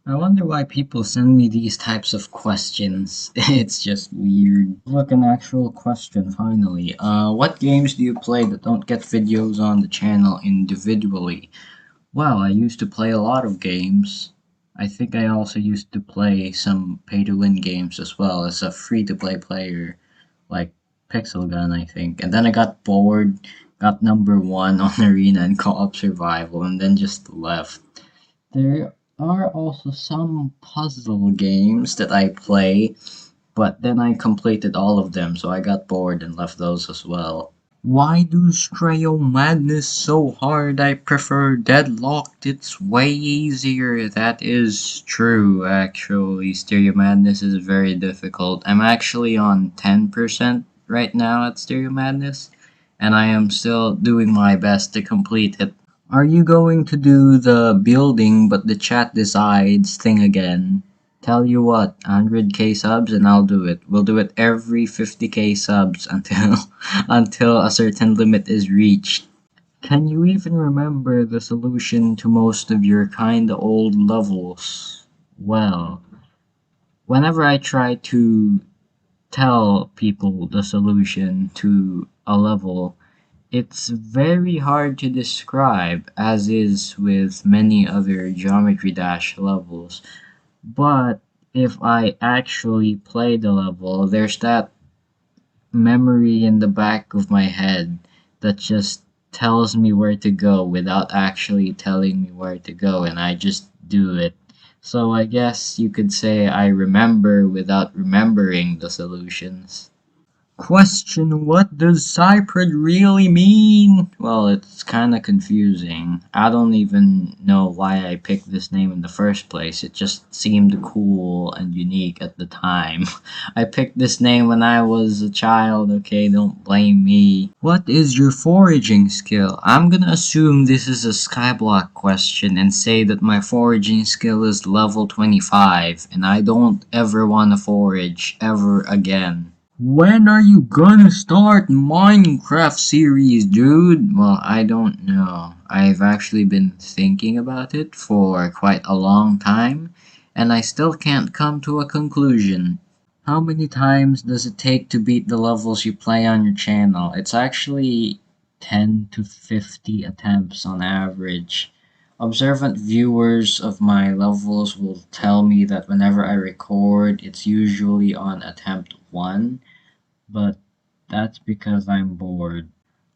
I wonder why people send me these types of questions. It's just weird. Look, an actual question finally. What games do you play that don't get videos on the channel individually? Well, I used to play a lot of games. I think I also used to play some pay-to-win games as well as a free-to-play player, like Pixel Gun, I think. And then I got bored, got number one on Arena and Co-op Survival, and then just left. There are also some puzzle games that I play, but then I completed all of them, so I got bored and left those as well. Why do Strayo Madness so hard? I prefer Deadlocked. It's way easier. That is true, actually. Stereo Madness is very difficult. I'm actually on 10% right now at Stereo Madness, and I am still doing my best to complete it. Are you going to do the building but the chat decides thing again? Tell you what, 100k subs and I'll do it. We'll do it every 50k subs until until a certain limit is reached. Can you even remember the solution to most of your kinda old levels? Well, whenever I try to tell people the solution to a level, it's very hard to describe, as is with many other Geometry Dash levels. But if I actually play the level, there's that memory in the back of my head that just tells me where to go without actually telling me where to go, and I just do it. So I guess you could say I remember without remembering the solutions. Question: What does SciPred really mean? Well, it's kinda confusing. I don't even know why I picked this name in the first place. It just seemed cool and unique at the time. I picked this name when I was a child, okay? Don't blame me. What is your foraging skill? I'm gonna assume this is a Skyblock question and say that my foraging skill is level 25 and I don't ever wanna forage ever again. When are you gonna start Minecraft series, dude? Well, I don't know. I've actually been thinking about it for quite a long time, and I still can't come to a conclusion. How many times does it take to beat the levels you play on your channel? It's actually 10 to 50 attempts on average. Observant viewers of my levels will tell me that whenever I record, it's usually on attempt 1, but that's because I'm bored.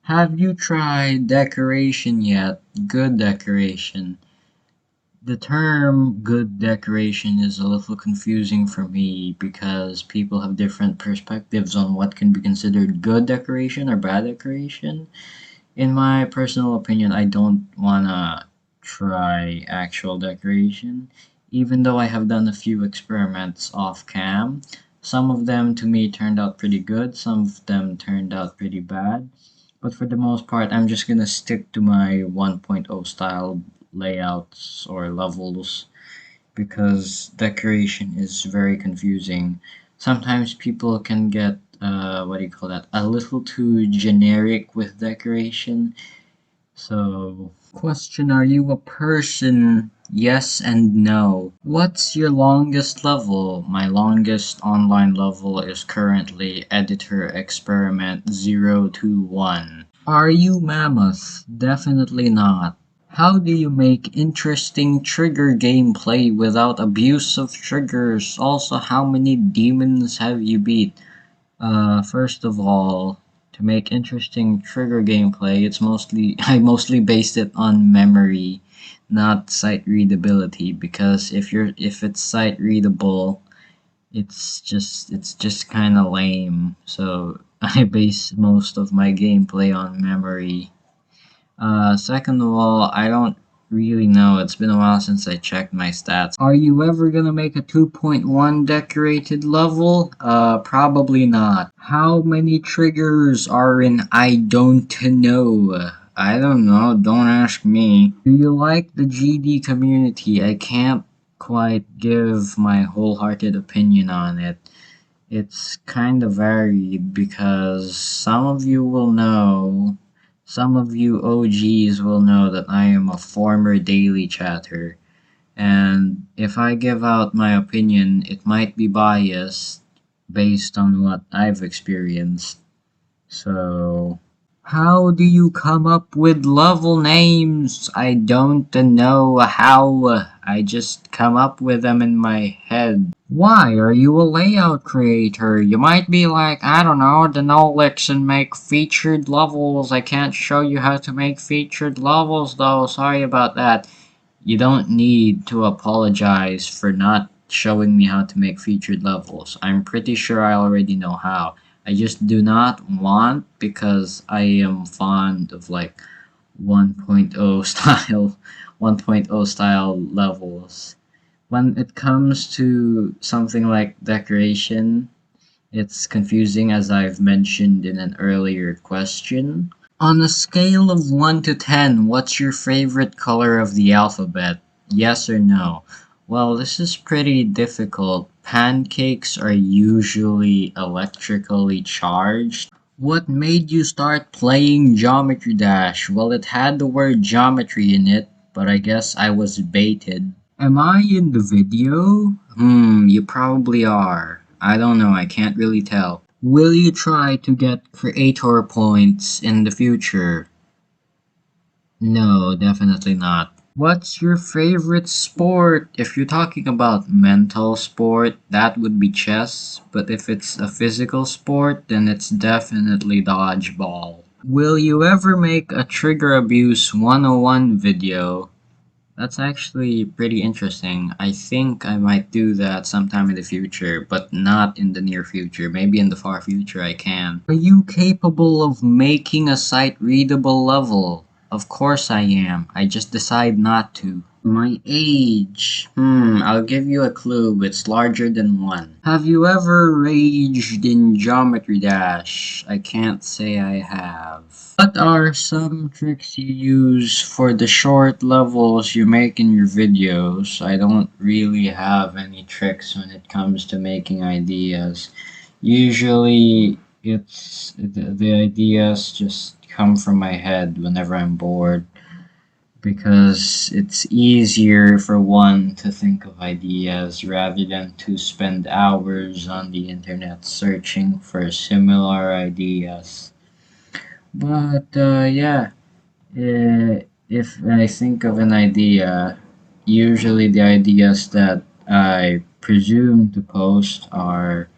Have you tried decoration yet? Good decoration. The term good decoration is a little confusing for me because people have different perspectives on what can be considered good decoration or bad decoration. In my personal opinion, I don't wanna try actual decoration, even though I have done a few experiments off cam. Some of them to me turned out pretty good, some of them turned out pretty bad. But for the most part, I'm just gonna stick to my 1.0 style layouts or levels because decoration is very confusing. Sometimes people can get what do you call that? A little too generic with decoration. So, question: Are you a person? Yes and no. What's your longest level? My longest online level is currently Editor Experiment 021. Are you Mammoth? Definitely not. How do you make interesting trigger gameplay without abuse of triggers? Also, how many demons have you beat? First of all, to make interesting trigger gameplay, it's mostly I mostly based it on memory, not sight readability. Because if it's sight readable, it's just kind of lame. So I base most of my gameplay on memory. Second of all, I don't really know. It's been a while since I checked my stats. Are you ever gonna make a 2.1 decorated level? Probably not. How many triggers are in I don't know? I don't know, don't ask me. Do you like the GD community? I can't quite give my wholehearted opinion on it. It's kind of varied because some of you OGs will know that I am a former daily chatter, And if I give out my opinion, it might be biased based on what I've experienced. So, how do you come up with level names? I don't know how. I just come up with them in my head. Why are you a layout creator? You might be like, I don't know, the Nolix and make featured levels. I can't show you how to make featured levels though. Sorry about that. You don't need to apologize for not showing me how to make featured levels. I'm pretty sure I already know how. I just do not want because I am fond of like 1.0 style 1.0 style levels. When it comes to something like decoration, it's confusing as I've mentioned in an earlier question. On a scale of 1 to 10, what's your favorite color of the alphabet? Yes or no? Well, this is pretty difficult. Pancakes are usually electrically charged. What made you start playing Geometry Dash? Well, it had the word geometry in it, but I guess I was baited. Am I in the video? You probably are. I don't know, I can't really tell. Will you try to get creator points in the future? No, definitely not. What's your favorite sport? If you're talking about mental sport, that would be chess, but if it's a physical sport, then it's definitely dodgeball. Will you ever make a trigger abuse 101 video? That's actually pretty interesting. I think I might do that sometime in the future, but not in the near future. Maybe in the far future I can. Are you capable of making a sight readable level? Of course I am. I just decide not to. My age. I'll give you a clue. It's larger than 1. Have you ever raged in Geometry Dash? I can't say I have. What are some tricks you use for the short levels you make in your videos? I don't really have any tricks when it comes to making ideas. Usually the ideas just come from my head whenever I'm bored because it's easier for one to think of ideas rather than to spend hours on the internet searching for similar ideas. But yeah, if I think of an idea, usually the ideas that I presume to post are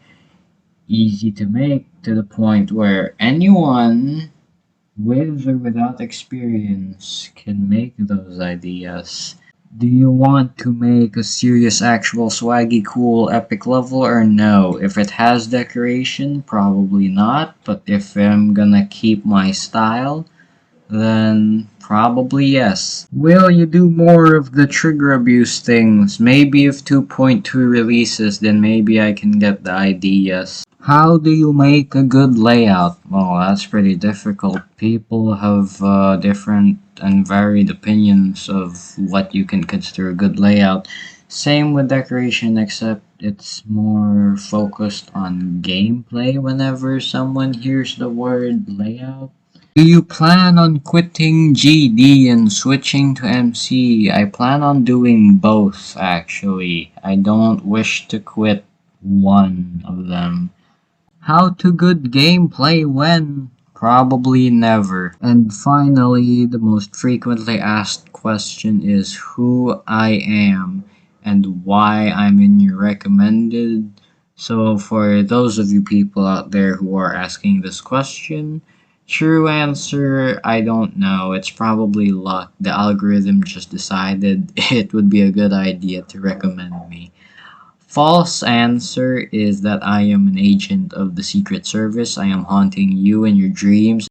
easy to make to the point where anyone with or without experience can make those ideas. Do you want to make a serious, actual, swaggy, cool, epic level or no? If it has decoration, probably not, but if I'm gonna keep my style, then probably yes. Will you do more of the trigger abuse things? Maybe if 2.2 releases, then maybe I can get the ideas. How do you make a good layout? Well, that's pretty difficult. People have different and varied opinions of what you can consider a good layout. Same with decoration, except it's more focused on gameplay whenever someone hears the word layout. Do you plan on quitting GD and switching to MC? I plan on doing both actually. I don't wish to quit one of them. How to good gameplay when? Probably never. And finally, the most frequently asked question is who I am and why I'm in your recommended. So for those of you people out there who are asking this question, true answer, I don't know. It's probably luck. The algorithm just decided it would be a good idea to recommend me. False answer is that I am an agent of the Secret Service. I am haunting you in your dreams